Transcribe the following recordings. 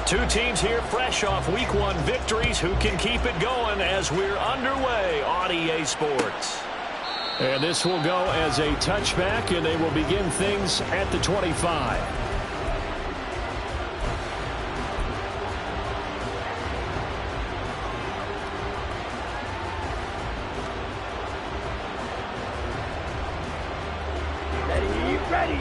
Two teams here fresh off Week 1 victories who can keep it going as we're underway on EA Sports. And this will go as a touchback, and they will begin things at the 25. Ready.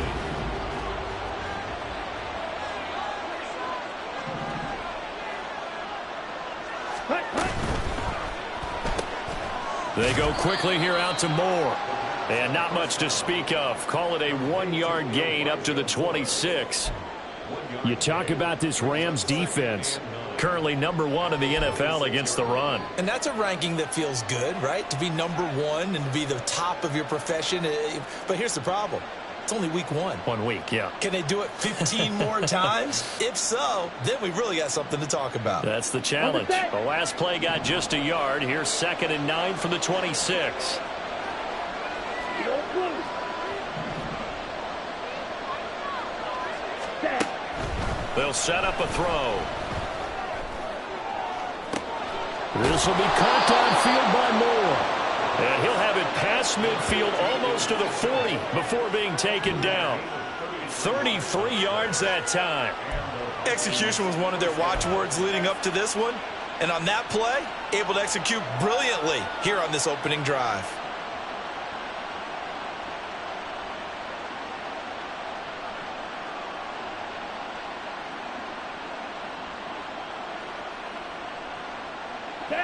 They go quickly here out to Moore. And not much to speak of. Call it a 1-yard gain up to the 26. You talk about this Rams defense. Currently number 1 in the NFL against the run. And that's a ranking that feels good, right? To be number 1 and to be the top of your profession. But here's the problem. It's only week 1. 1 week, yeah. Can they do it 15 more times? If so, then we really got something to talk about. That's the challenge. The last play got just a yard. Here's 2nd and 9 from the 26. They'll set up a throw. This will be caught downfield by Moore. And he'll have it past midfield almost to the 40 before being taken down. 33 yards that time. Execution was one of their watchwords leading up to this one. And on that play, able to execute brilliantly here on this opening drive.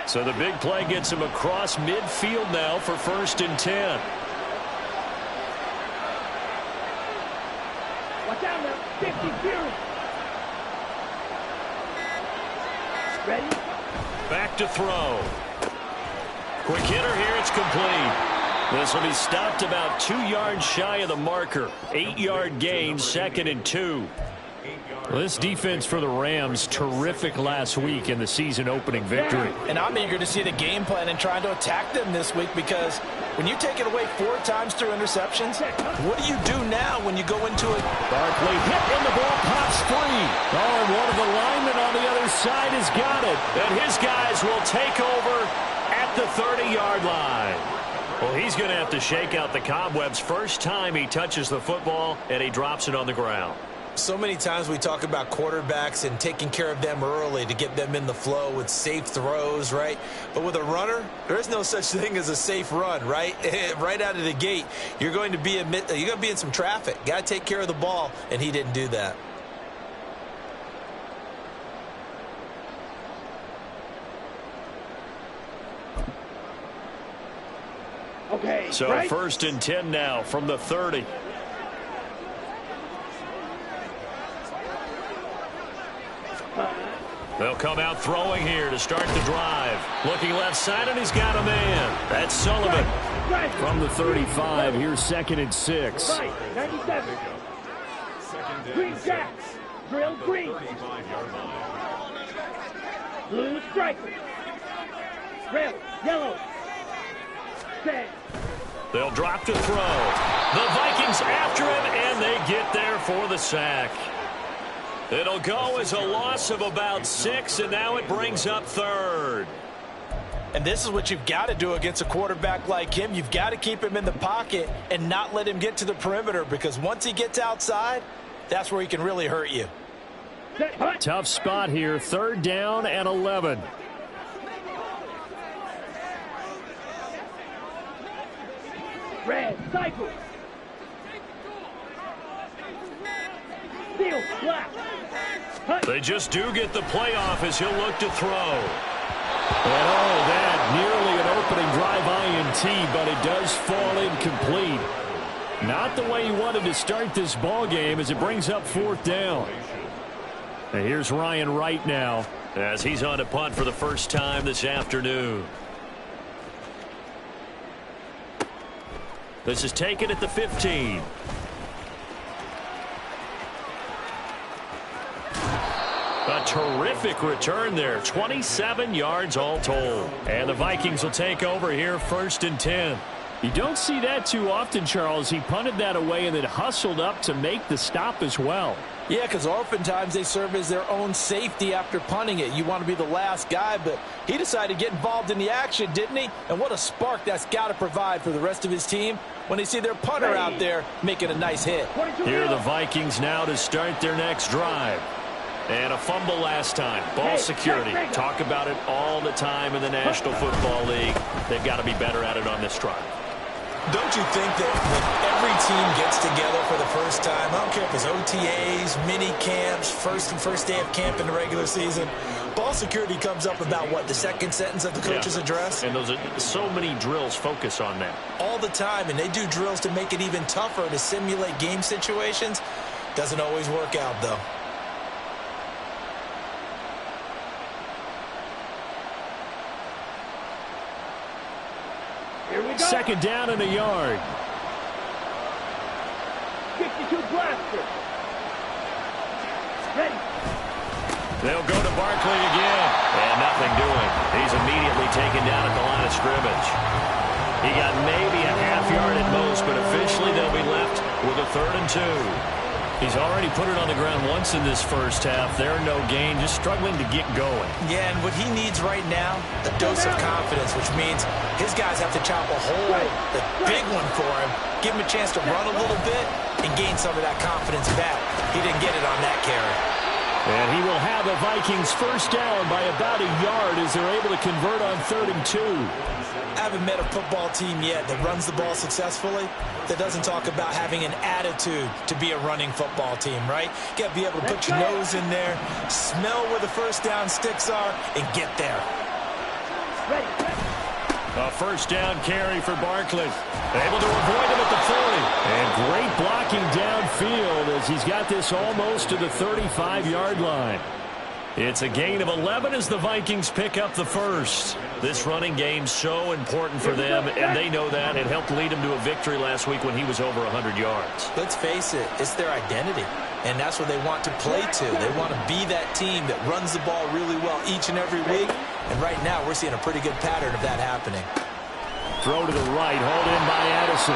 So the big play gets him across midfield now for 1st and 10. Watch out now. 50 series. Ready? Back to throw. Quick hitter here. It's complete. This will be stopped about 2 yards shy of the marker. 8-yard gain, 2nd and 2. Well, this defense for the Rams, terrific last week in the season-opening victory. And I'm eager to see the game plan and trying to attack them this week because when you take it away 4 times through interceptions, what do you do now when you go into it? Barkley hit and the ball pops free. Oh, and one of the linemen on the other side has got it. And his guys will take over at the 30-yard line. Well, he's going to have to shake out the cobwebs first time he touches the football, and he drops it on the ground. So many times we talk about quarterbacks and taking care of them early to get them in the flow with safe throws, right? But with a runner, there is no such thing as a safe run, right? Right out of the gate, you're going to be in some traffic. Got to take care of the ball, and he didn't do that. Okay. So right? 1st and 10 now from the 30. They'll come out throwing here to start the drive. Looking left side, and he's got a man. That's Sullivan. Right. From the 35, here's 2nd and 6. Right. 97. Green Jacks. Drill green. Blue striker. Red. Yellow. Set. They'll drop to throw. The Vikings after him, and they get there for the sack. It'll go as a loss of about 6, and now it brings up 3rd. And this is what you've got to do against a quarterback like him. You've got to keep him in the pocket and not let him get to the perimeter because once he gets outside, that's where he can really hurt you. Tough spot here, 3rd down and 11. Red. Cycle. Steel. Black. They just do get the playoff as he'll look to throw. And oh, that nearly an opening drive INT, but it does fall incomplete. Not the way he wanted to start this ball game as it brings up 4th down. And here's Ryan Wright now as he's on to punt for the first time this afternoon. This is taken at the 15. A terrific return there. 27 yards all told. And the Vikings will take over here 1st and 10. You don't see that too often, Charles. He punted that away and then hustled up to make the stop as well. Yeah, because oftentimes they serve as their own safety after punting it. You want to be the last guy, but he decided to get involved in the action, didn't he? And what a spark that's got to provide for the rest of his team when they see their punter out there making a nice hit. Here are the Vikings now to start their next drive. And a fumble last time. Ball security. Talk about it all the time in the National Football League. They've got to be better at it on this drive. Don't you think that when every team gets together for the first time, I don't care if it's OTAs, mini camps, first day of camp in the regular season, ball security comes up about what, the second sentence of the coach's address? And those are so many drills focus on that. All the time, and they do drills to make it even tougher to simulate game situations. Doesn't always work out, though. Second down and a yard. 52 blaster. Ready. They'll go to Barkley again. And nothing doing. He's immediately taken down at the line of scrimmage. He got maybe a half yard at most, but officially they'll be left with a 3rd and 2. He's already put it on the ground once in this first half. They're no gain, just struggling to get going. Yeah, and what he needs right now, a dose of confidence, which means his guys have to chop a hole, the big one for him, give him a chance to run a little bit and gain some of that confidence back. He didn't get it on that carry. And he will have the Vikings first down by about a yard as they're able to convert on 3rd and 2. I haven't met a football team yet that runs the ball successfully that doesn't talk about having an attitude to be a running football team, right? You got to be able to put your nose in there, smell where the first down sticks are, and get there. A first down carry for Barkley. Able to avoid him at the 40. And great blocking downfield as he's got this almost to the 35-yard line. It's a gain of 11 as the Vikings pick up the first. This running game's so important for them, and they know that. It helped lead him to a victory last week when he was over 100 yards. Let's face it, it's their identity, and that's what they want to play to. They want to be that team that runs the ball really well each and every week, and right now we're seeing a pretty good pattern of that happening. Throw to the right, hauled in by Addison.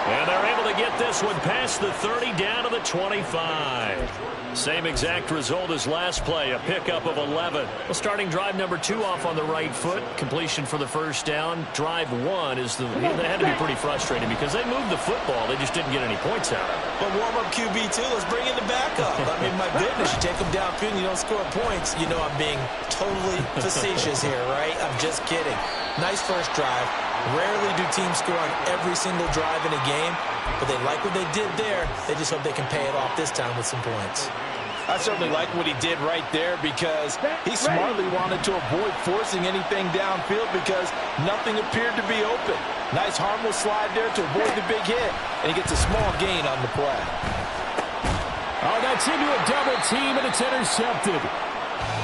And they're able to get this one past the 30 down to the 25. Same exact result as last play, a pickup of 11. Well, starting drive number 2 off on the right foot. Completion for the first down. Drive 1 is they had to be pretty frustrating because they moved the football. They just didn't get any points out of it. But warm-up QB2, let's bring in the backup. I mean, my goodness, you take them downfield and you don't score points. You know I'm being totally facetious here, right? I'm just kidding. Nice first drive. Rarely do teams score on every single drive in a game, but they like what they did there. They just hope they can pay it off this time with some points. I certainly like what he did right there because he smartly wanted to avoid forcing anything downfield because nothing appeared to be open. Nice harmless slide there to avoid the big hit, and he gets a small gain on the play. Oh, that's into a double team, and it's intercepted.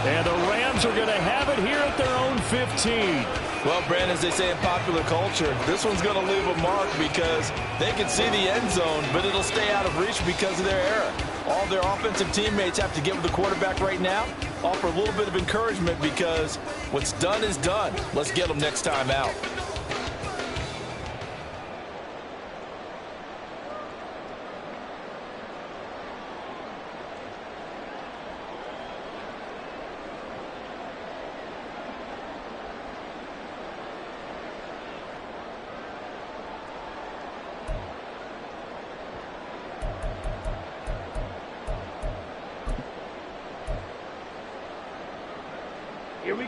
And the Rams are going to have it here at their own 15. Well, Brandon, as they say in popular culture, this one's going to leave a mark because they can see the end zone, but it'll stay out of reach because of their error. All their offensive teammates have to give the quarterback right now, offer a little bit of encouragement because what's done is done. Let's get them next time out.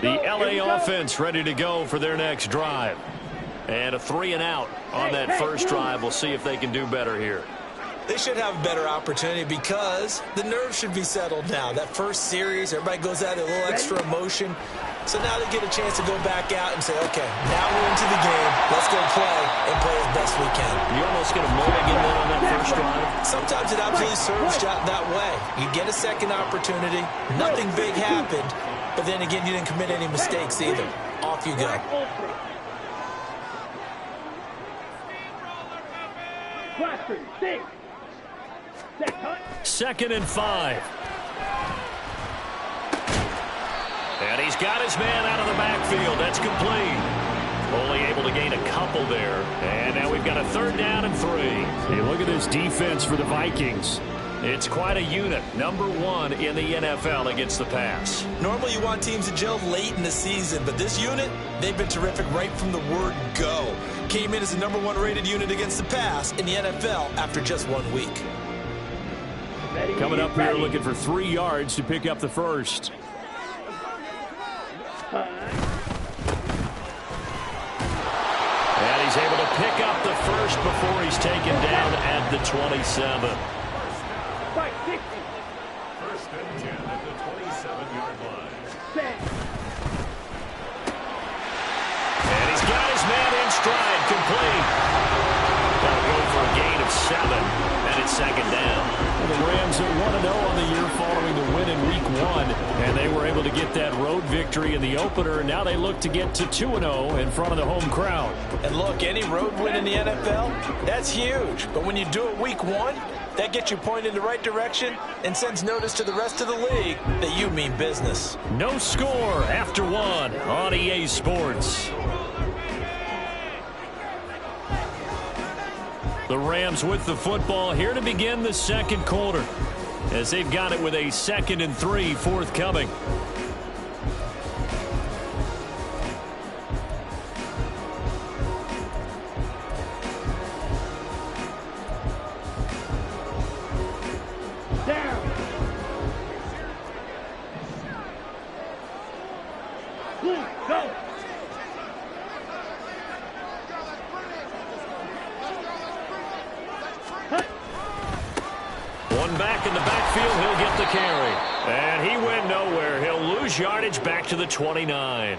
The LA offense ready to go for their next drive. And a 3-and-out on that first drive. We'll see if they can do better here. They should have a better opportunity because the nerves should be settled now. That first series, everybody goes out a little extra emotion. So now they get a chance to go back out and say, okay, now we're into the game. Let's go play and play as best we can. You almost get a mulligan then on that first drive. Sometimes it absolutely serves that way. You get a second opportunity. Nothing big happened. But then again, you didn't commit any mistakes either. Off you go. Second and 5. And he's got his man out of the backfield. That's complete. Only able to gain a couple there. And now we've got a 3rd down and 3. Hey, look at this defense for the Vikings. It's quite a unit. Number 1 in the NFL against the pass. Normally you want teams to gel late in the season, but this unit, they've been terrific right from the word go. Came in as the number 1 rated unit against the pass in the NFL after just 1 week. Coming up here looking for 3 yards to pick up the first. And he's able to pick up the first before he's taken down at the 27. First and 10 at the 27-yard line. And he's got his man in stride, complete. That'll go for a gain of 7, and it's 2nd down. The Rams are 1-0 on the year following the win in Week 1, and they were able to get that road victory in the opener, and now they look to get to 2-0 in front of the home crowd. And look, any road win in the NFL, that's huge. But when you do it Week 1, that gets you pointed in the right direction and sends notice to the rest of the league that you mean business. No score after 1 on EA Sports. The Rams with the football here to begin the 2nd quarter, as they've got it with a 2nd and 3 forthcoming. Back in the backfield, he'll get the carry. And he went nowhere. He'll lose yardage back to the 29.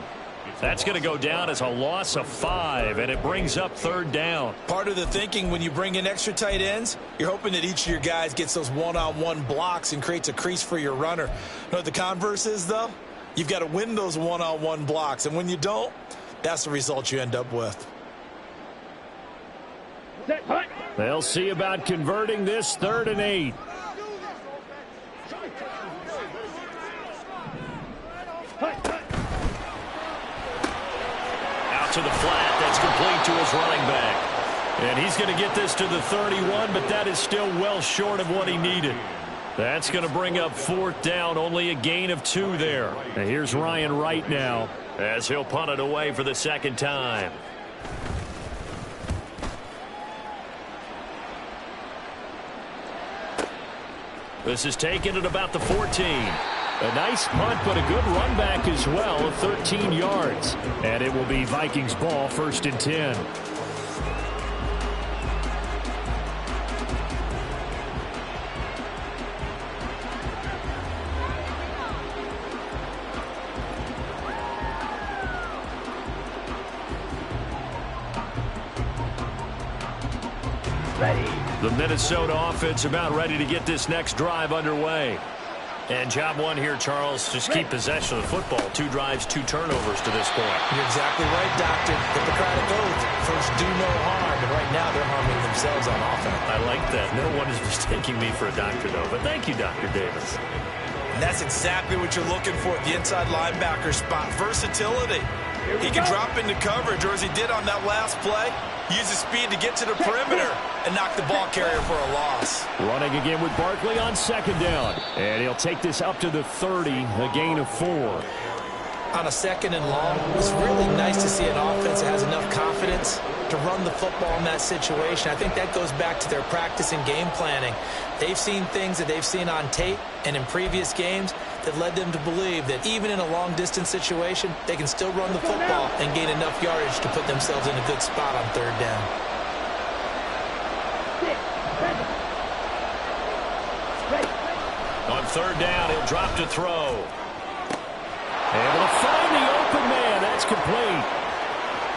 That's going to go down as a loss of 5, and it brings up 3rd down. Part of the thinking when you bring in extra tight ends, you're hoping that each of your guys gets those one-on-one blocks and creates a crease for your runner. You know what the converse is, though? You've got to win those one-on-one blocks, and when you don't, that's the result you end up with. They'll see about converting this 3rd and 8. Out to the flat. That's complete to his running back. And he's going to get this to the 31, but that is still well short of what he needed. That's going to bring up 4th down, only a gain of 2 there. And here's Ryan Wright now, as he'll punt it away for the 2nd time. This is taken at about the 14. A nice punt, but a good run back as well of 13 yards. And it will be Vikings ball, 1st and 10. The Minnesota offense about ready to get this next drive underway. And job 1 here, Charles, just keep possession of the football. 2 drives, 2 turnovers to this point. You're exactly right, Doctor. Hippocratic oath. First, do no harm. And right now, they're harming themselves on offense. I like that. No one is mistaking me for a doctor, though. But thank you, Dr. Davis. And that's exactly what you're looking for at the inside linebacker spot. Versatility. He can drop into coverage, or as he did on that last play, use his speed to get to the perimeter and knock the ball carrier for a loss. Running again with Barkley on 2nd down. And he'll take this up to the 30, a gain of 4. On a 2nd and long, it's really nice to see an offense that has enough confidence to run the football in that situation. I think that goes back to their practice and game planning. They've seen things that they've seen on tape and in previous games that led them to believe that even in a long-distance situation, they can still run the football and gain enough yardage to put themselves in a good spot on 3rd down. On 3rd down, he'll drop to throw. Able to find the open man. That's complete.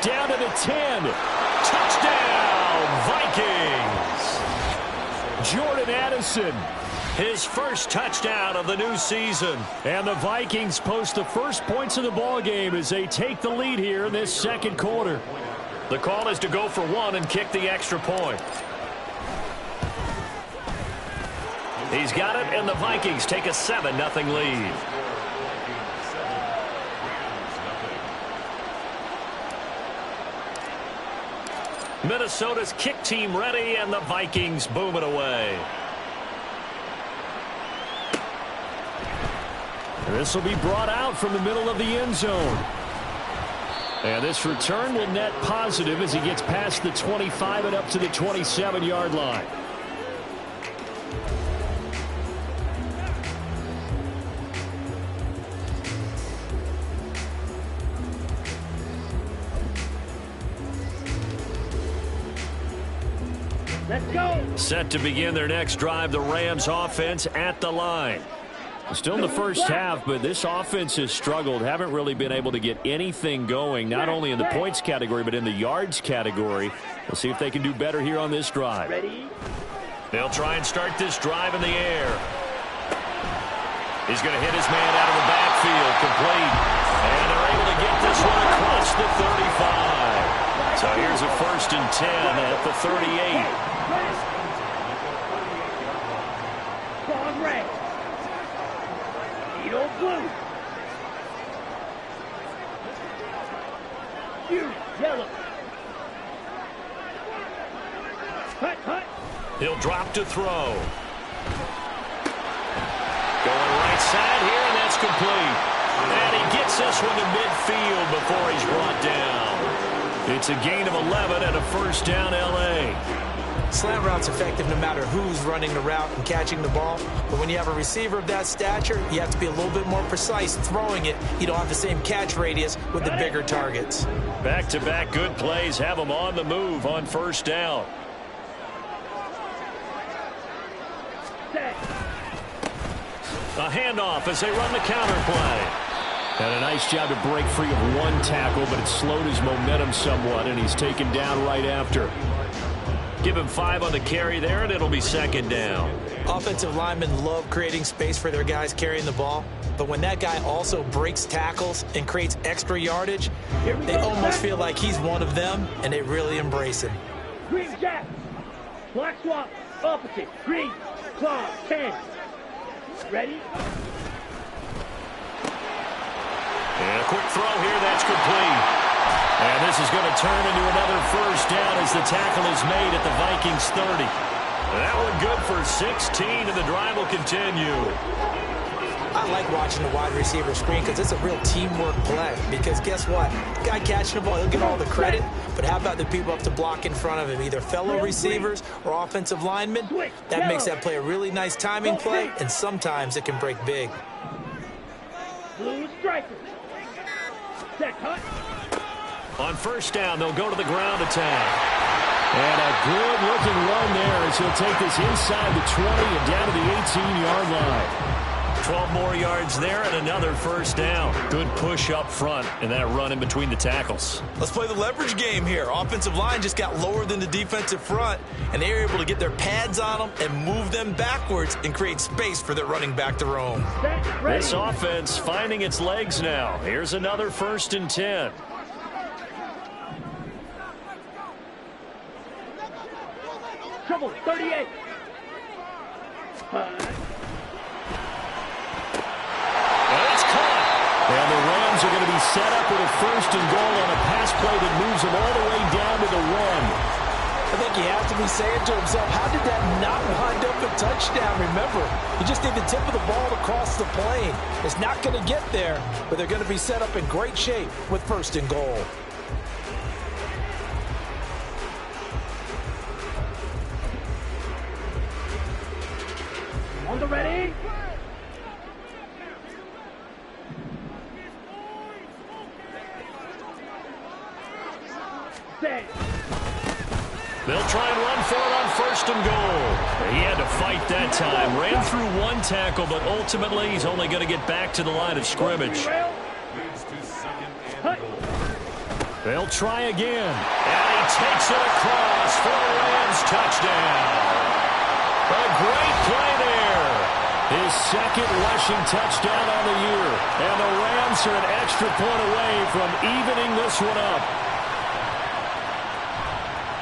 Down to the 10. Touchdown, Vikings. Jordan Addison. His first touchdown of the new season. And the Vikings post the first points of the ball game as they take the lead here in this 2nd quarter. The call is to go for 1 and kick the extra point. He's got it, and the Vikings take a 7-0 lead. Minnesota's kick team ready, and the Vikings boom it away. This will be brought out from the middle of the end zone. And this return will net positive as he gets past the 25 and up to the 27-yard line. Let's go. Set to begin their next drive, the Rams offense at the line. Still in the first half, but this offense has struggled. Haven't really been able to get anything going, not only in the points category, but in the yards category. We'll see if they can do better here on this drive. Ready? They'll try and start this drive in the air. He's going to hit his man out of the backfield, complete. And they're able to get this one across the 35. So here's a 1st and 10 at the 38. Strong red. Eagle blue. Huge yellow. Hut, hut. He'll drop to throw. Going right side here, and that's complete. And he gets this one to midfield before he's brought down. It's a gain of 11 and a 1st down, L.A. Slant route's effective no matter who's running the route and catching the ball. But when you have a receiver of that stature, you have to be a little bit more precise throwing it. You don't have the same catch radius with the bigger targets. Back-to-back good plays have them on the move on 1st down. Set. A handoff as they run the counter play. And a nice job to break free of one tackle, but it slowed his momentum somewhat, and he's taken down right after. Give him 5 on the carry there, and it'll be 2nd down. Offensive linemen love creating space for their guys carrying the ball. But when that guy also breaks tackles and creates extra yardage, they almost feel like he's one of them, and they really embrace him. Green jack. Black swap. Opposite. Green. Claw. 10. Ready? And a quick throw here, that's complete. And this is going to turn into another 1st down as the tackle is made at the Vikings 30. That one good for 16, and the drive will continue. I like watching the wide receiver screen because it's a real teamwork play. Because guess what? The guy catching the ball, he'll get all the credit. But how about the people up to block in front of him, either fellow receivers or offensive linemen? That makes that play a really nice timing play, and sometimes it can break big. Blue striker. Set, hut. On 1st down, they'll go to the ground attack. And a good-looking run there as he'll take this inside the 20 and down to the 18-yard line. 12 more yards there and another 1st down. Good push up front and that run in between the tackles. Let's play the leverage game here. Offensive line just got lower than the defensive front, and they were able to get their pads on them and move them backwards and create space for their running back to roam. Set, ready. This offense finding its legs now. Here's another 1st and 10. Trouble. 38. It's caught. And the Rams are going to be set up with a 1st and goal on a pass play that moves them all the way down to the 1. I think he has to be saying to himself, how did that not wind up a touchdown? Remember, you just need the tip of the ball to cross the plane. It's not going to get there, but they're going to be set up in great shape with 1st and goal. On the ready. Set. They'll try and run for it on 1st and goal. He had to fight that time. Ran through one tackle, but ultimately he's only going to get back to the line of scrimmage. They'll try again. And he takes it across for a Rams touchdown. A great play there. His 2nd rushing touchdown on the year. And the Rams are an extra point away from evening this one up.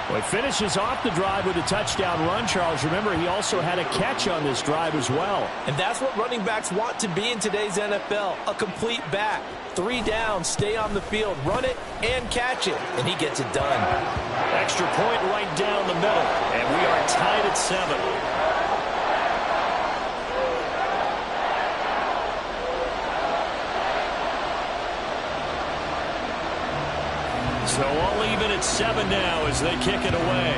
Well, he finishes off the drive with a touchdown run, Charles. Remember, he also had a catch on this drive as well. And that's what running backs want to be in today's NFL, a complete back. 3 down, stay on the field, run it, and catch it. And he gets it done. Extra point right down the middle. And we are tied at 7. So all even at 7 now as they kick it away.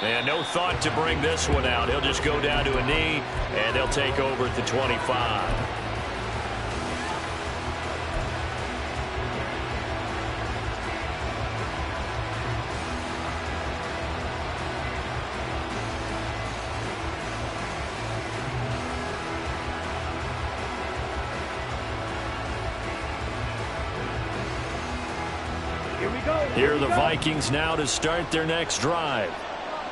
And no thought to bring this one out. He'll just go down to a knee, and they'll take over at the 25. Here are the Vikings now to start their next drive.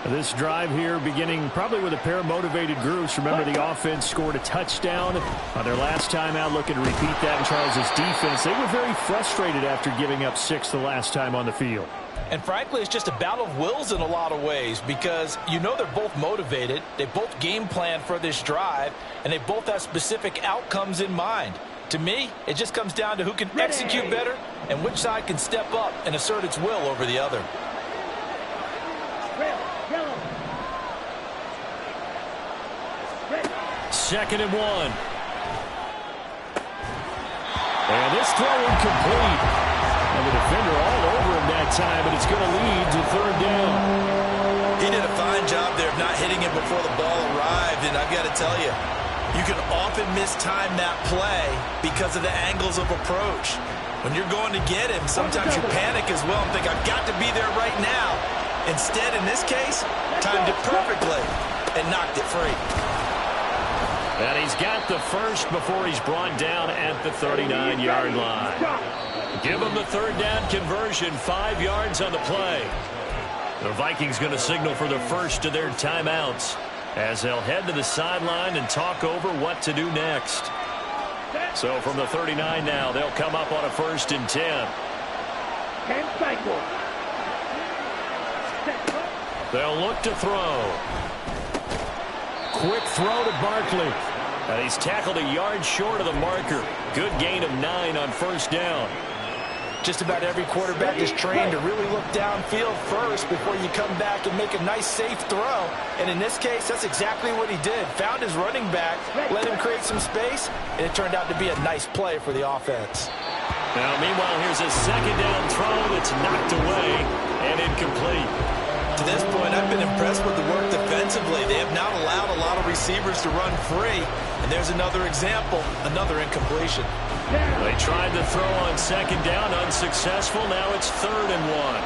This drive here beginning probably with a pair of motivated groups. Remember, the offense scored a touchdown on their last time out, looking to repeat that in Charles's defense. They were very frustrated after giving up 6 the last time on the field. And frankly, it's just a battle of wills in a lot of ways because you know they're both motivated. They both game plan for this drive, and they both have specific outcomes in mind. To me, it just comes down to who can execute better and which side can step up and assert its will over the other. Second and 1. And this throw incomplete. And the defender all over him that time, but it's going to lead to 3rd down. He did a fine job there of not hitting him before the ball arrived, and I've got to tell you, you can often mistime that play because of the angles of approach. When you're going to get him, sometimes you panic as well and think, I've got to be there right now. Instead, in this case, timed it perfectly and knocked it free. And he's got the first before he's brought down at the 39-yard line. Give him the 3rd down conversion, 5 yards on the play. The Vikings going to signal for the first of their timeouts as they'll head to the sideline and talk over what to do next. So from the 39 now, they'll come up on a 1st and 10. They'll look to throw. Quick throw to Barkley. And he's tackled a yard short of the marker. Good gain of 9 on 1st down. Just about every quarterback is trained to really look downfield first before you come back and make a nice, safe throw. And in this case, that's exactly what he did. Found his running back, let him create some space, and it turned out to be a nice play for the offense. Now, meanwhile, here's a 2nd down throw that's knocked away and incomplete. To this point, I've been impressed with the work defensively. They have not allowed a lot of receivers to run free. And there's another example, another incompletion. They tried to throw on 2nd down, unsuccessful. Now it's 3rd and 1.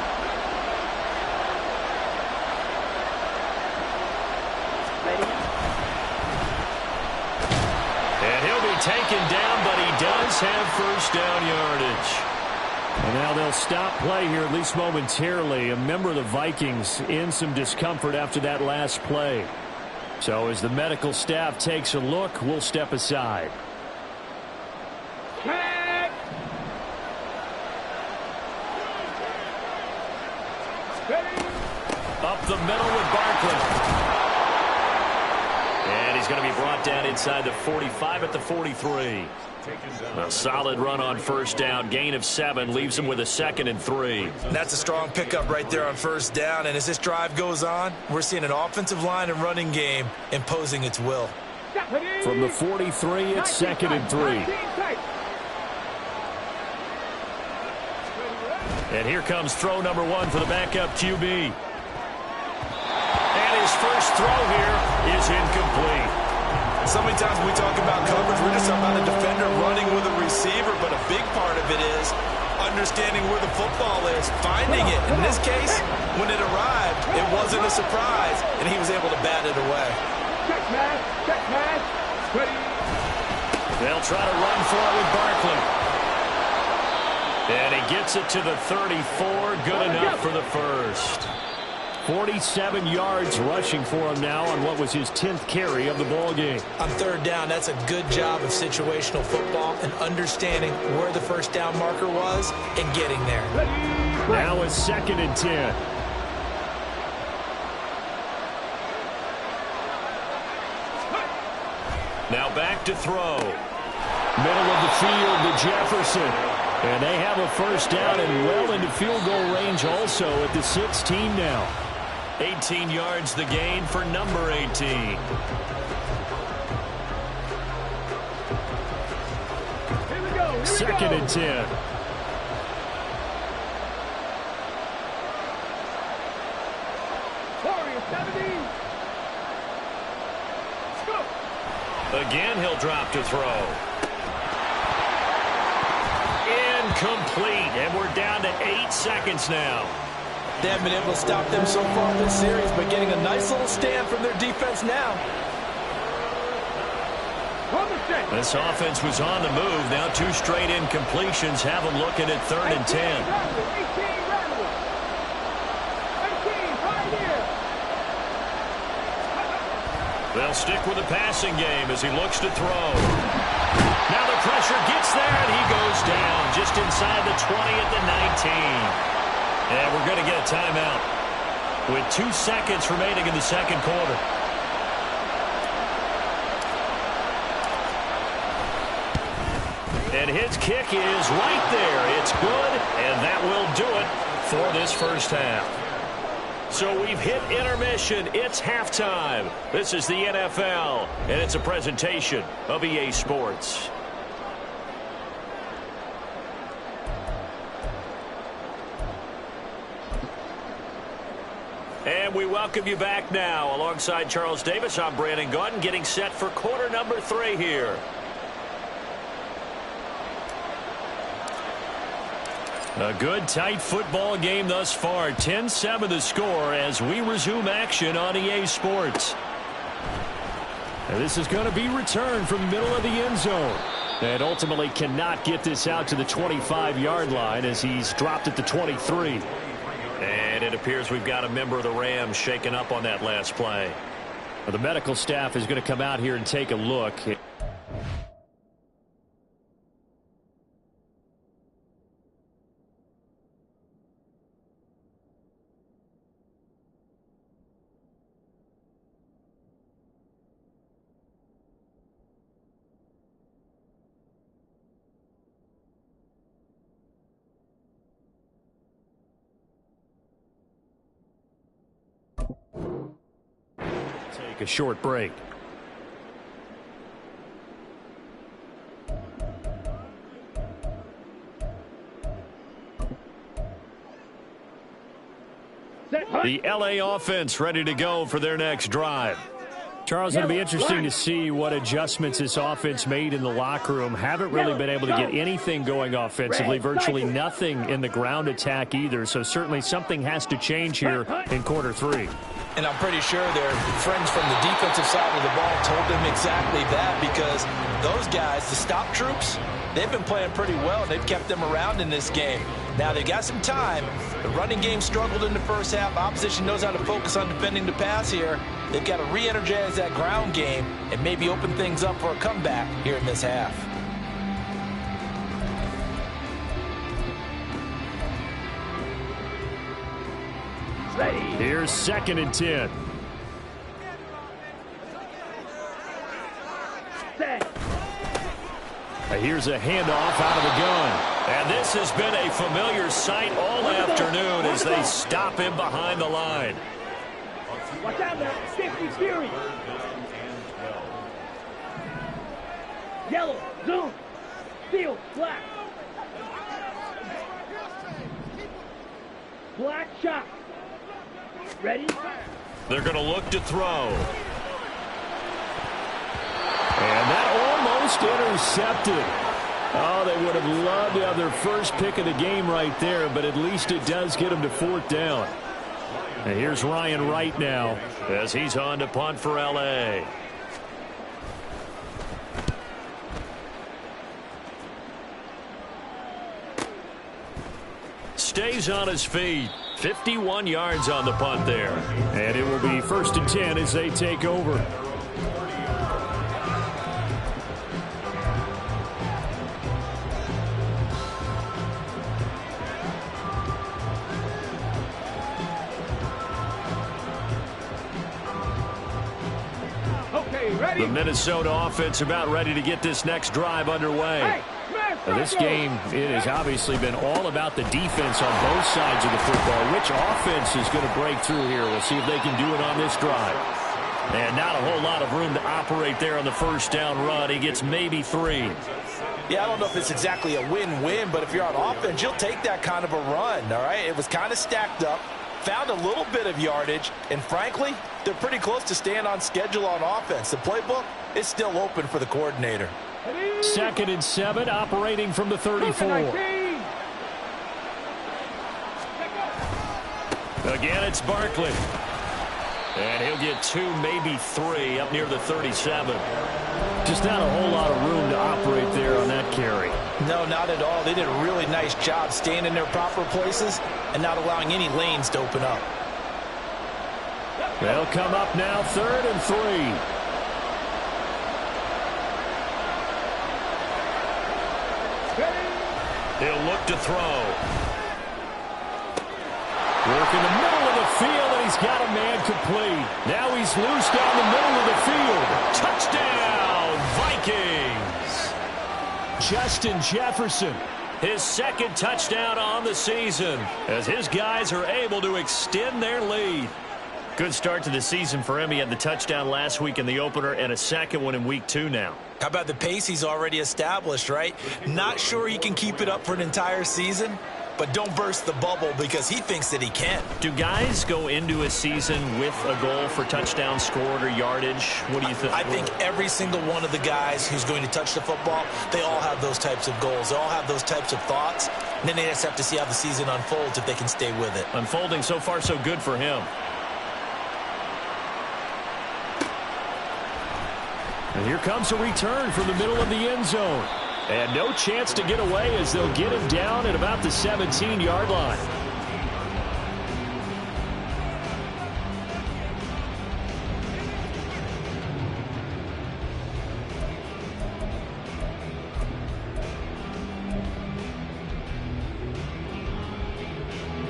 And he'll be taken down, but he does have 1st down yardage. And now they'll stop play here, at least momentarily. A member of the Vikings in some discomfort after that last play. So as the medical staff takes a look, we'll step aside. Up the middle with Barkley. And he's going to be brought down inside the 45 at the 43. A solid run on 1st down. Gain of 7 leaves him with a 2nd and 3. That's a strong pickup right there on 1st down. And as this drive goes on, we're seeing an offensive line and running game imposing its will. From the 43, it's 2nd and 3. And here comes throw number 1 for the backup QB. And his first throw here is incomplete. So many times when we talk about coverage, we're just talking about a defender running with a receiver, but a big part of it is understanding where the football is, finding it. In this case, when it arrived, it wasn't a surprise, and he was able to bat it away. Check pass, ready. They'll try to run for it with Barkley. And he gets it to the 34. Good enough for the first. 47 yards rushing for him now on what was his 10th carry of the ball game. On third down, that's a good job of situational football and understanding where the first down marker was and getting there. Now a 2nd and 10. Now back to throw. Middle of the field to Jefferson. And they have a first down and well into field goal range also at the 16 now. 18 yards the gain for number 18. Here we go. 2nd and 10. Warriors 70. Let's go. Again, he'll drop to throw. Incomplete, and we're down to 8 seconds now. They haven't been able to stop them so far this series, but getting a nice little stand from their defense now. This offense was on the move. Now 2 straight incompletions have them looking at 3rd and 10. They'll stick with the passing game as he looks to throw. Now the pressure gets there, and he goes down just inside the 20 at the 19. And we're going to get a timeout with 2 seconds remaining in the second quarter. And his kick is right there. It's good, and that will do it for this first half. So we've hit intermission. It's halftime. This is the NFL, and it's a presentation of EA Sports. And we welcome you back now. Alongside Charles Davis, I'm Brandon Gaudin, getting set for quarter number 3 here. A good, tight football game thus far. 10-7 the score as we resume action on EA Sports. And this is going to be returned from the middle of the end zone. And ultimately cannot get this out to the 25-yard line as he's dropped at the 23. And it appears we've got a member of the Rams shaken up on that last play. Well, the medical staff is going to come out here and take a look. Take a short break. The LA offense ready to go for their next drive. Charles, it'll be interesting to see what adjustments this offense made in the locker room. Haven't really been able to get anything going offensively, virtually nothing in the ground attack either. So certainly something has to change here in quarter 3. And I'm pretty sure their friends from the defensive side of the ball told them exactly that, because those guys, the stop troops, they've been playing pretty well. They've kept them around in this game. Now they've got some time. The running game struggled in the first half. Opposition knows how to focus on defending the pass here. They've got to re-energize that ground game and maybe open things up for a comeback here in this half. Here's 2nd and 10. Here's a handoff out of the gun. And this has been a familiar sight all afternoon as they stop him behind the line. Watch out now. Safety Fury. Yellow. Zoom. Field. Black. Black shot. Ready? They're going to look to throw. And that almost intercepted. Oh, they would have loved to have their first pick of the game right there, but at least it does get them to 4th down. And here's Ryan Wright now As he's on to punt for LA. Stays on his feet. 51 yards on the punt there. And it will be 1st and 10 as they take over. Okay, ready? The Minnesota offense about ready to get this next drive underway. Hey, smash Now, this tackle. game, it has obviously been all about the defense on both sides of the football. Which offense is going to break through here? We'll see if they can do it on this drive. And not a whole lot of room to operate there on the first down run. He gets maybe 3. Yeah, I don't know if it's exactly a win-win, but if you're on offense, you'll take that kind of a run, all right? It was kind of stacked up, found a little bit of yardage, and frankly, they're pretty close to staying on schedule on offense. The playbook is still open for the coordinator. 2nd and 7, operating from the 34. Again, it's Barkley. And he'll get 2, maybe 3 up near the 37. Just not a whole lot of room to operate there on that carry. No, not at all. They did a really nice job staying in their proper places and not allowing any lanes to open up. They'll come up now 3rd and 3. He'll look to throw. Work in the middle of the field, and he's got a man complete. Now he's loose down the middle of the field. Touchdown, Vikings! Justin Jefferson. His 2nd touchdown on the season as his guys are able to extend their lead. Good start to the season for him. He had the touchdown last week in the opener and a 2nd one in week 2 now. How about the pace he's already established, right? Not sure he can keep it up for an entire season, but don't burst the bubble because he thinks that he can. Do guys go into a season with a goal for touchdown scored or yardage? What do you think? I think every single one of the guys who's going to touch the football, they all have those types of goals. They all have those types of thoughts. And then they just have to see how the season unfolds if they can stay with it. Unfolding so far so good for him. And here comes a return from the middle of the end zone. And no chance to get away as they'll get him down at about the 17-yard line.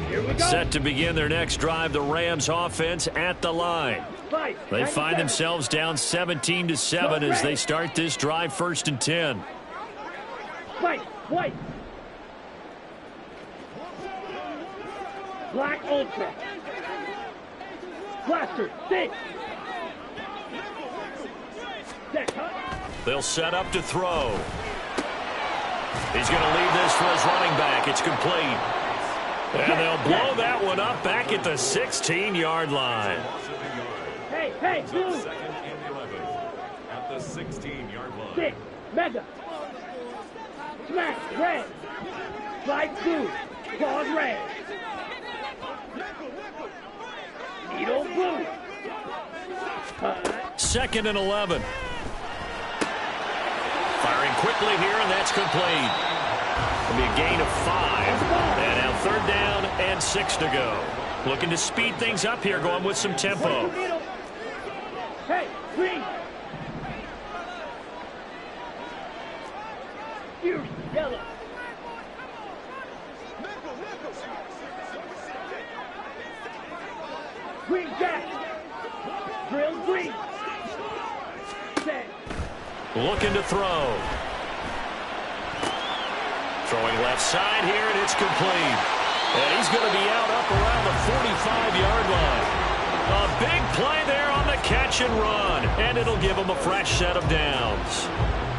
Here we go. Set to begin their next drive, the Rams offense at the line. They find themselves down 17-7 as they start this drive 1st and 10. White, white. Black ultra. Blaster, 6. Set, cut. They'll set up to throw. He's going to leave this for his running back. It's complete. And they'll blow that one up back at the 16-yard line. Hey, hey, blue. At the 16-yard line. 6. Mega. Smash, red. Slide blue. Claws red. Needle blue. Cut. 2nd and 11. Firing quickly here, and that's complete. It'll be a gain of 5. And now 3rd down and 6 to go. Looking to speed things up here, going with some tempo. Hey, green. Fierce, yellow. Green jack. Drill green. Set. Looking to throw. Throwing left side here, and it's complete. And he's going to be out up around the 45-yard line. A big play there on the catch and run, and it'll give him a fresh set of downs.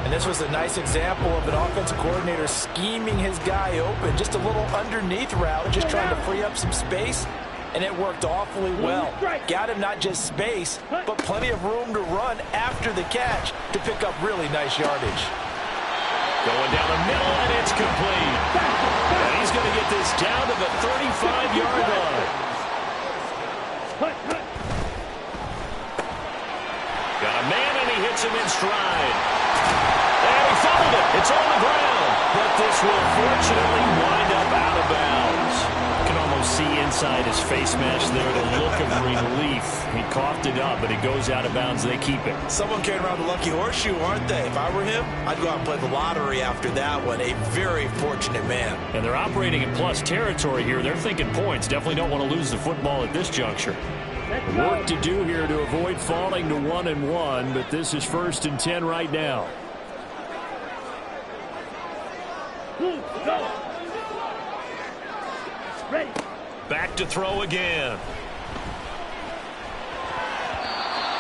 And this was a nice example of an offensive coordinator scheming his guy open. Just a little underneath route, just trying to free up some space, and it worked awfully well. Got him not just space, but plenty of room to run after the catch to pick up really nice yardage. Going down the middle, and it's complete. And he's going to get this down to the 35-yard line. Got a man, and he hits him in stride. And he fumbled it. It's on the ground. But this will fortunately wind up out of bounds. You can almost see inside his face mask there, the look of relief. He coughed it up, but it goes out of bounds. They keep it. Someone carrying around the lucky horseshoe, aren't they? If I were him, I'd go out and play the lottery after that one. A very fortunate man. And they're operating in plus territory here. They're thinking points. Definitely don't want to lose the football at this juncture. Work to do here to avoid falling to 1-1, but this is 1st and 10 right now. Go. Ready. Back to throw again.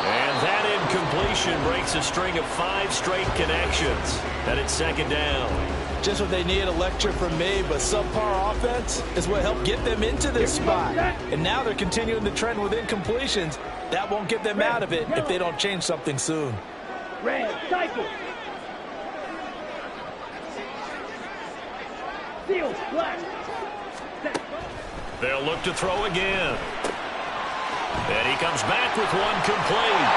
And that incompletion breaks a string of 5 straight connections. And it's 2nd down. Just what they need, a lecture from me, but subpar offense is what helped get them into this spot. And now they're continuing the trend with incompletions. That won't get them out of it if they don't change something soon. Red, cycle. Seal, black. They'll look to throw again. And he comes back with one complete.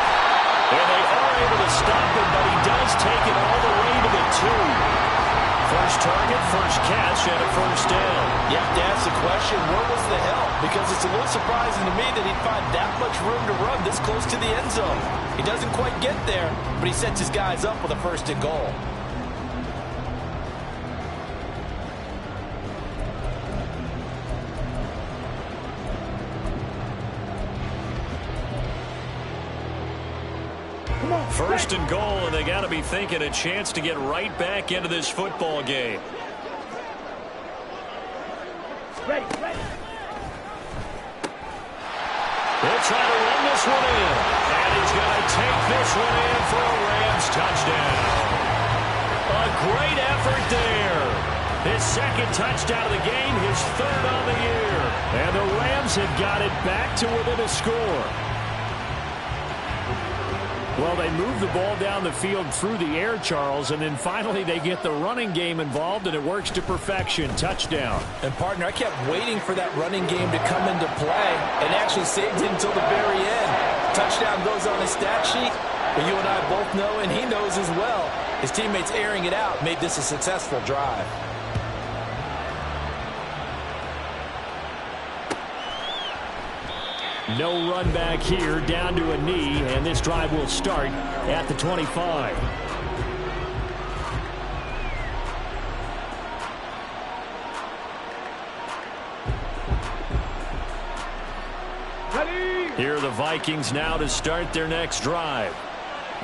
And they are able to stop him, but he does take it all the way to the 2. First target, first catch, and a 1st down. You have to ask the question, where was the help? Because it's a little surprising to me that he'd find that much room to run this close to the end zone. He doesn't quite get there, but he sets his guys up with a 1st and goal. First and goal, and they got to be thinking a chance to get right back into this football game. Ready. He'll try to run this one in, and he's going to take this one in for a Rams touchdown. A great effort there. His 2nd touchdown of the game, his 3rd on the year. And the Rams have got it back to within a score. Well, they move the ball down the field through the air, Charles, and then finally they get the running game involved, and it works to perfection. Touchdown. And, partner, I kept waiting for that running game to come into play and actually saved it until the very end. Touchdown goes on his stat sheet, but you and I both know, and he knows as well, his teammates airing it out made this a successful drive. No run back here, down to a knee, and this drive will start at the 25. Here are the Vikings now to start their next drive.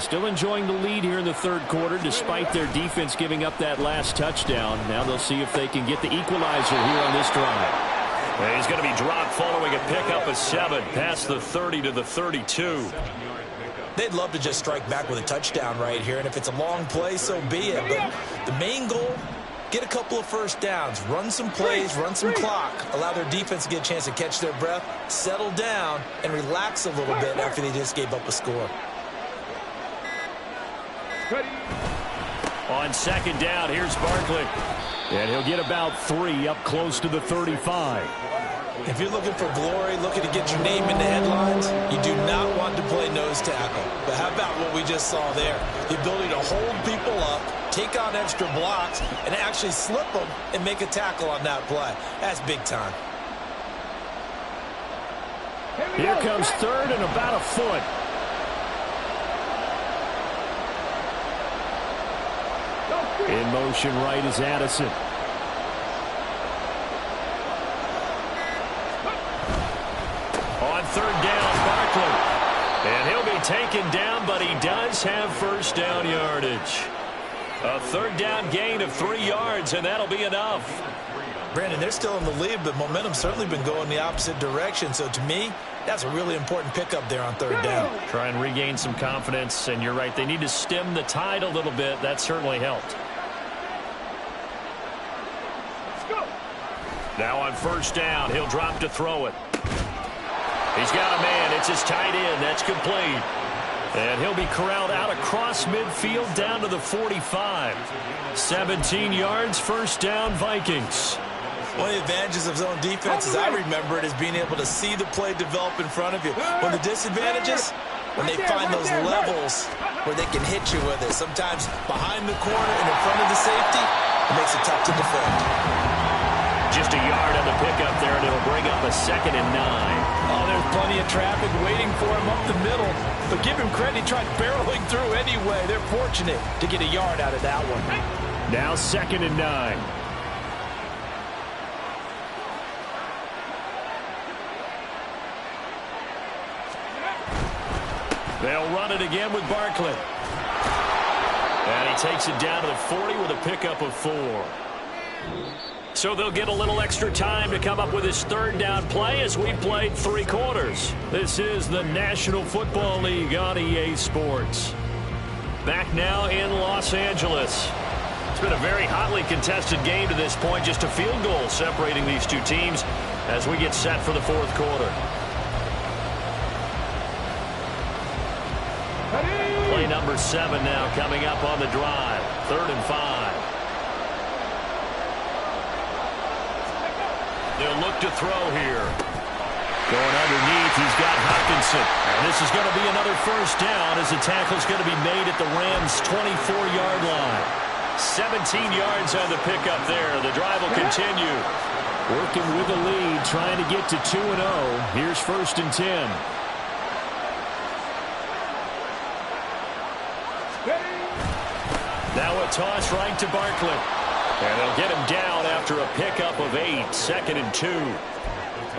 Still enjoying the lead here in the 3rd quarter despite their defense giving up that last touchdown. Now they'll see if they can get the equalizer here on this drive. And he's going to be dropped following a pickup of 7 past the 30 to the 32. They'd love to just strike back with a touchdown right here, and if it's a long play, so be it. But the main goal, get a couple of 1st downs, run some plays, run some clock, allow their defense to get a chance to catch their breath, settle down, and relax a little bit after they just gave up a score. On 2nd down, here's Barkley. And he'll get about 3 up close to the 35. If you're looking for glory, looking to get your name in the headlines, you do not want to play nose tackle. But how about what we just saw there? The ability to hold people up, take on extra blocks, and actually slip them and make a tackle on that play. That's big time. Here comes 3rd and about a foot. In motion right is Addison. On 3rd down, Barkley. And he'll be taken down, but he does have 1st down yardage. A 3rd down gain of 3 yards, and that'll be enough. Brandon, they're still in the lead, but momentum's certainly been going the opposite direction. So to me, that's a really important pickup there on 3rd down. Try and regain some confidence, and you're right. They need to stem the tide a little bit. That certainly helped. Now on 1st down, he'll drop to throw it. He's got a man. It's his tight end. That's complete. And he'll be corralled out across midfield down to the 45. 17 yards, 1st down, Vikings. One of the advantages of zone defense, as I remember it, is being able to see the play develop in front of you. One of the disadvantages, when they find those levels where they can hit you with it. Sometimes behind the corner and in front of the safety, it makes it tough to defend. just a yard on the pickup there, and it'll bring up a 2nd and 9. Oh, there's plenty of traffic waiting for him up the middle. But give him credit, he tried barreling through anyway. They're fortunate to get a yard out of that one. Now 2nd and 9. They'll run it again with Barkley. And he takes it down to the 40 with a pickup of 4. So they'll get a little extra time to come up with his 3rd down play as we played 3 quarters. This is the National Football League on EA Sports. Back now in Los Angeles. It's been a very hotly contested game to this point. Just a field goal separating these two teams as we get set for the 4th quarter. Play number 7 now coming up on the drive. 3rd and 5. They'll look to throw here. Going underneath, he's got Hopkinson. And this is going to be another 1st down as the tackle's going to be made at the Rams' 24-yard line. 17 yards on the pickup there. The drive will continue. Working with the lead, trying to get to 2-0. Here's 1st and 10. Now a toss right to Barkley. And they'll get him down after a pickup of 8. 2nd and 2.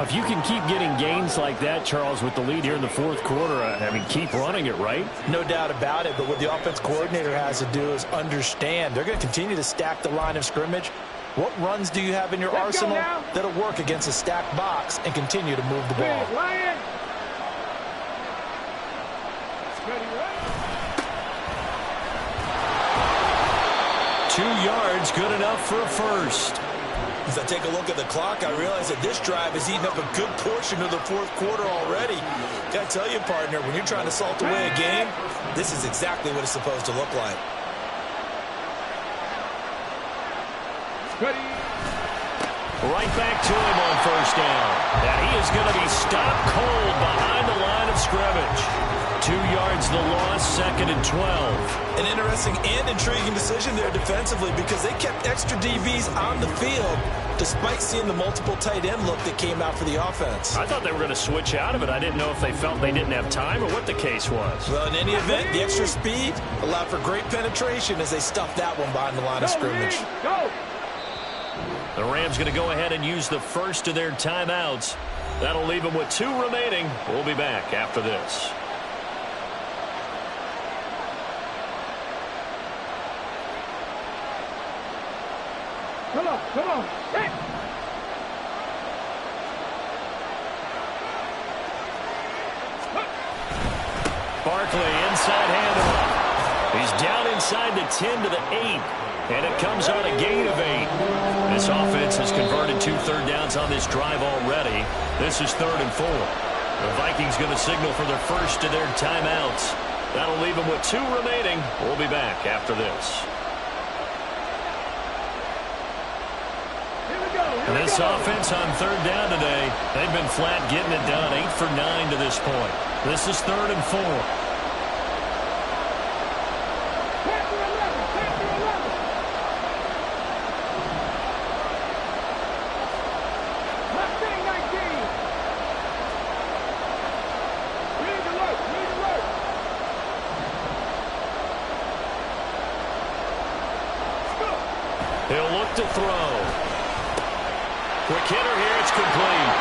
If you can keep getting gains like that, Charles, with the lead here in the 4th quarter, I mean, keep running it, right? No doubt about it, but what the offense coordinator has to do is understand they're going to continue to stack the line of scrimmage. What runs do you have in your arsenal that'll work against a stacked box and continue to move the ball? Ryan. 2 yards, good enough for a 1st. As I take a look at the clock, I realize that this drive has eaten up a good portion of the 4th quarter already. Got to tell you, partner, when you're trying to salt away a game, this is exactly what it's supposed to look like. Right back to him on 1st down. And he is going to be stopped cold behind the line of scrimmage. 2 yards the loss, 2nd and 12. An interesting and intriguing decision there defensively because they kept extra DBs on the field despite seeing the multiple tight end look that came out for the offense. I thought they were going to switch out of it. I didn't know if they felt they didn't have time or what the case was. Well, in any event, the extra speed allowed for great penetration as they stuffed that one behind the line of scrimmage. Go. The Rams going to go ahead and use the 1st of their timeouts. That'll leave them with 2 remaining. We'll be back after this. Come on. Hey. Barkley inside handoff. He's down inside the 10 to the 8. And it comes on a gain of 8. This offense has converted 2 third downs on this drive already. This is 3rd and 4. The Vikings going to signal for their 1st of their timeouts. That'll leave them with 2 remaining. We'll be back after this. And this offense on 3rd down today, they've been flat getting it done. 8 for 9 to this point. This is 3rd and 4. He'll look to throw. Quick hitter here, it's complete.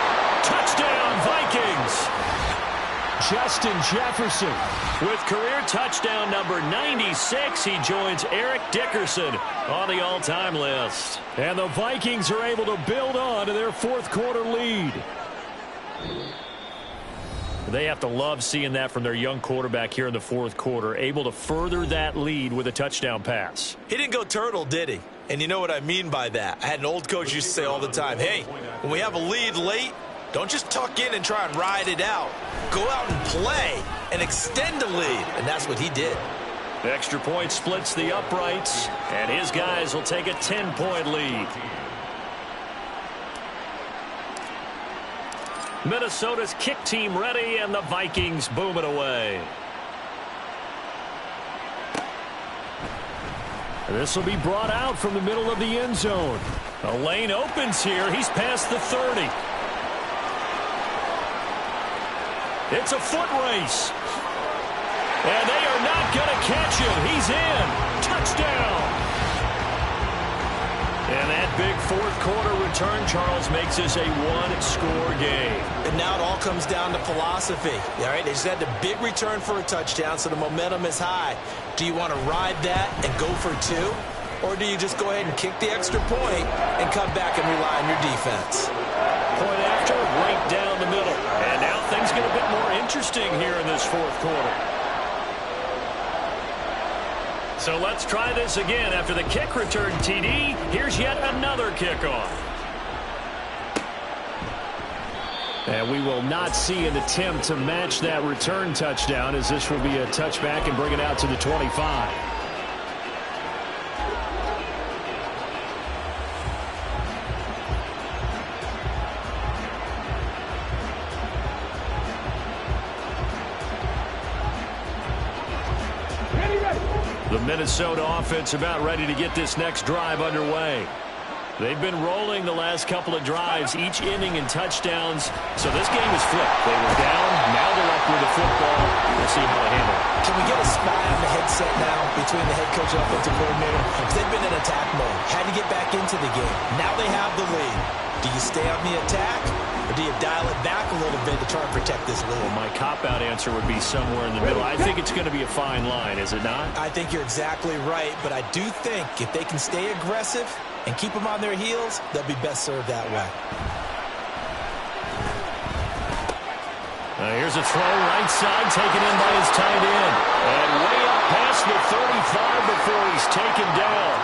Touchdown, Vikings! Justin Jefferson. With career touchdown number 96, he joins Eric Dickerson on the all-time list. And the Vikings are able to build on to their 4th quarter lead. They have to love seeing that from their young quarterback here in the 4th quarter, able to further that lead with a touchdown pass. He didn't go turtle, did he? And you know what I mean by that. I had an old coach used to say all the time, hey, when we have a lead late, don't just tuck in and try and ride it out. Go out and play and extend the lead. And that's what he did. The extra point splits the uprights, and his guys will take a 10-point lead. Minnesota's kick team ready, and the Vikings boom it away. This will be brought out from the middle of the end zone. A lane opens here. He's past the 30. It's a foot race. And they are not going to catch him. He's in. Touchdown. And that big fourth quarter return, Charles, makes this a one-score game. And now it all comes down to philosophy. All right, they just had a big return for a touchdown, so the momentum is high. Do you want to ride that and go for two? Or do you just go ahead and kick the extra point and come back and rely on your defense? Point after, right down the middle. And now things get a bit more interesting here in this fourth quarter. So let's try this again. After the kick return TD, here's yet another kickoff. And we will not see an attempt to match that return touchdown, as this will be a touchback and bring it out to the 25. The Minnesota offense about ready to get this next drive underway. They've been rolling the last couple of drives, each inning in touchdowns. So this game is flipped. They were down. Now they're up with the football. We'll see how they handle it. Can we get a spy on the headset now between the head coach and offensive coordinator? Because they've been in attack mode. Had to get back into the game. Now they have the lead. Do you stay on the attack, or do you dial it back a little bit to try and protect this lead? Well, my cop-out answer would be somewhere in the middle. I think it's going to be a fine line, is it not? I think you're exactly right, but I do think if they can stay aggressive and keep them on their heels, they'll be best served that way. Here's a throw right side, taken in by his tight end. And way up past the 35 before he's taken down.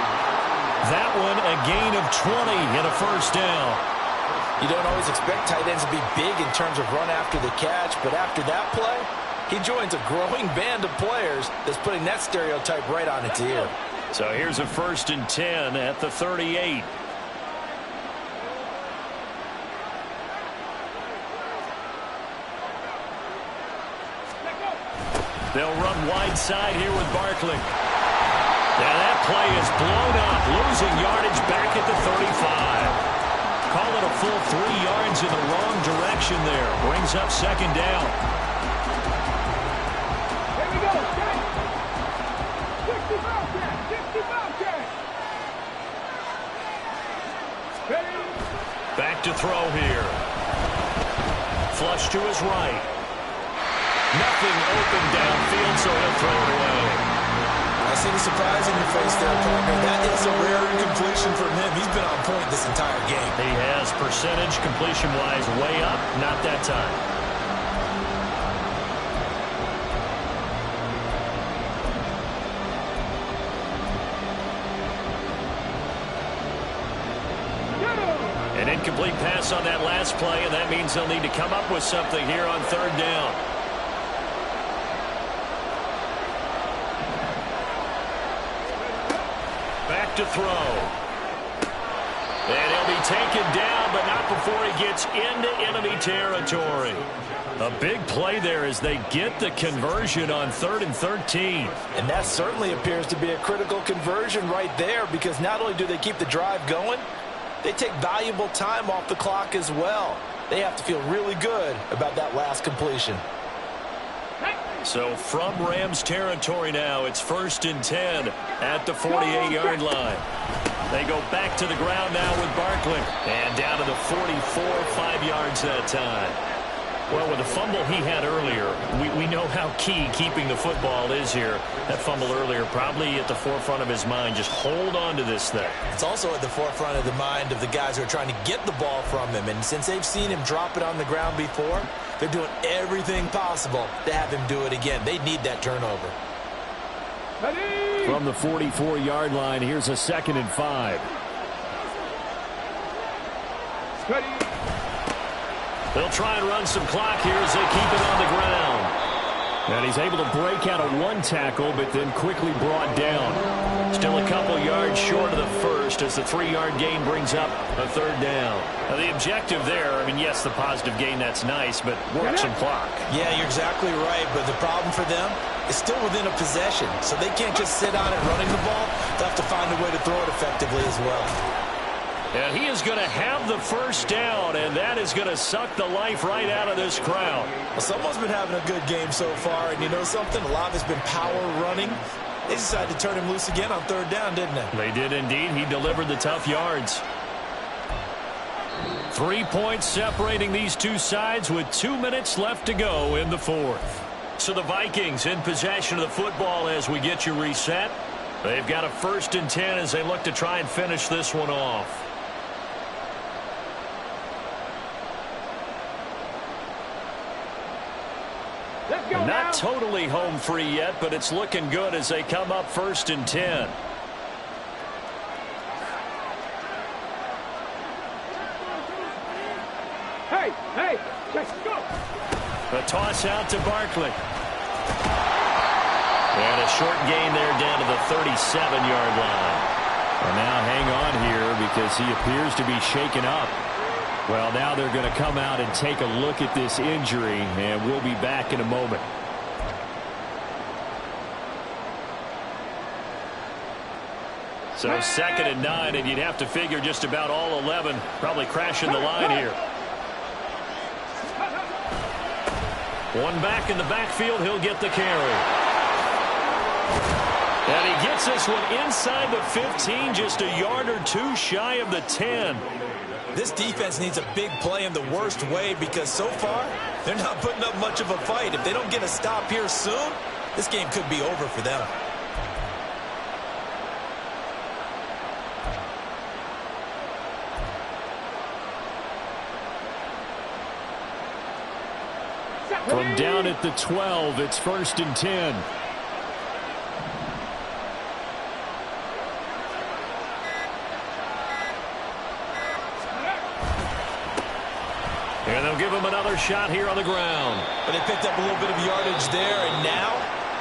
That one a gain of 20 and a first down. You don't always expect tight ends to be big in terms of run after the catch, but after that play, he joins a growing band of players that's putting that stereotype right on its ear. So here's a 1st and 10 at the 38. They'll run wide side here with Barkley. Now that play is blown up, losing yardage back at the 35. Call it a full 3 yards in the wrong direction there. Brings up 2nd down. Here we go. 60 Bobcat. 60 Bobcat. Ready? Back to throw here. Flush to his right. Nothing open downfield, so he'll throw it away. I see the surprise in your face there, partner. That is a rare completion from him. He's been on point this entire game. He has percentage completion-wise way up, not that time. An incomplete pass on that last play, and that means they'll need to come up with something here on 3rd down. Back to throw. And he'll be taken down, but not before he gets into enemy territory. A big play there as they get the conversion on 3rd and 13. And that certainly appears to be a critical conversion right there, because not only do they keep the drive going, they take valuable time off the clock as well. They have to feel really good about that last completion. So from Rams territory now, it's 1st and 10 at the 48-yard line. They go back to the ground now with Barkley. And down to the 44, 5 yards that time. Well, with the fumble he had earlier, we know how key keeping the football is here. That fumble earlier probably at the forefront of his mind. Just hold on to this thing. It's also at the forefront of the mind of the guys who are trying to get the ball from him. And since they've seen him drop it on the ground before, they're doing everything possible to have him do it again. They need that turnover. Ready? From the 44-yard line, here's a 2nd and 5. Ready? They'll try and run some clock here as they keep it on the ground. And he's able to break out of one tackle, but then quickly brought down. Still a couple yards short of the first as the 3-yard gain brings up a third down. Now the objective there, I mean, yes, the positive gain, that's nice, but work some clock. Yeah, you're exactly right, but the problem for them is still within a possession, so they can't just sit on it running the ball. They'll have to find a way to throw it effectively as well. And he is going to have the first down, and that is going to suck the life right out of this crowd. Well, someone's been having a good game so far, and you know something? A lot of it's been power running. They decided to turn him loose again on third down, didn't they? They did indeed. He delivered the tough yards. 3 points separating these two sides with 2 minutes left to go in the fourth. So the Vikings in possession of the football as we get you reset. They've got a 1st and 10 as they look to try and finish this one off. Not totally home free yet, but it's looking good as they come up 1st and 10. Hey, let's go. The toss out to Barkley. And a short gain there down to the 37-yard line. And now hang on here because he appears to be shaken up. Well, now they're going to come out and take a look at this injury, and we'll be back in a moment. So 2nd and 9, and you'd have to figure just about all 11 probably crashing the line here. One back in the backfield, he'll get the carry. And he gets this one inside the 15, just a yard or two shy of the 10. This defense needs a big play in the worst way because so far, they're not putting up much of a fight. If they don't get a stop here soon, this game could be over for them. From down at the 12, it's 1st and 10. And they'll give him another shot here on the ground. But they picked up a little bit of yardage there, and now,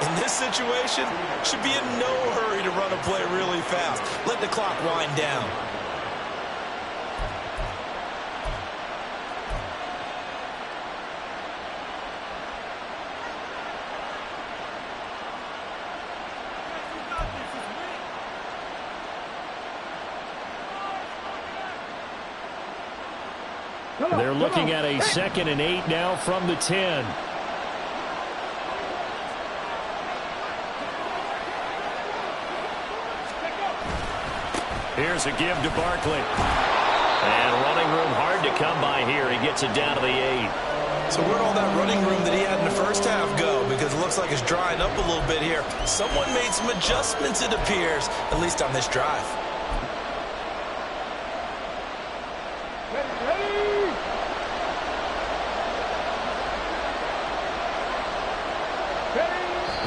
in this situation, should be in no hurry to run a play really fast. Let the clock wind down. They're looking at a 2nd and 8 now from the 10. Here's a give to Barkley. And running room hard to come by here. He gets it down to the 8. So where'd all that running room that he had in the first half go? Because it looks like it's drying up a little bit here. Someone made some adjustments, it appears, at least on this drive.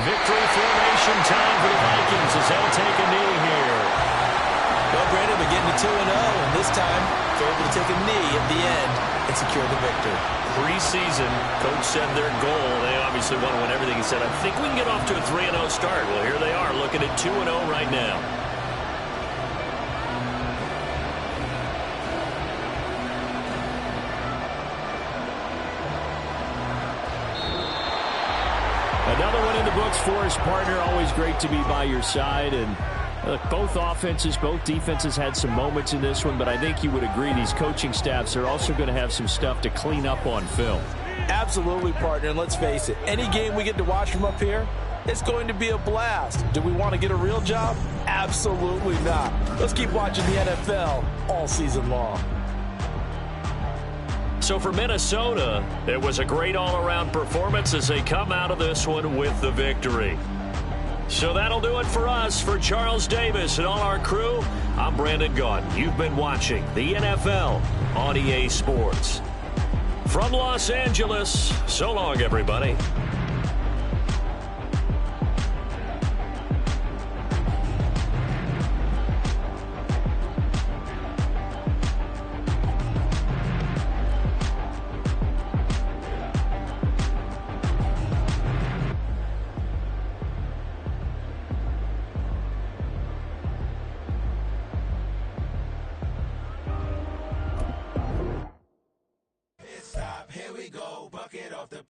Victory formation time for the Vikings as they'll take a knee here. Well, Brandon, they're getting to 2-0, and this time they're able to take a knee at the end and secure the victory. Preseason, coach said their goal, they obviously want to win everything. He said, I think we can get off to a 3-0 start. Well, here they are looking at 2-0 right now. Another one in the books for his partner. Always great to be by your side. And look, both offenses, both defenses had some moments in this one, but I think you would agree these coaching staffs are also going to have some stuff to clean up on film. Absolutely, partner. And let's face it, any game we get to watch from up here, it's going to be a blast. Do we want to get a real job? Absolutely not. Let's keep watching the NFL all season long. So for Minnesota, it was a great all-around performance as they come out of this one with the victory. So that'll do it for us. For Charles Davis and all our crew, I'm Brandon Gaudin. You've been watching the NFL on EA Sports. From Los Angeles, so long, everybody. bucket off the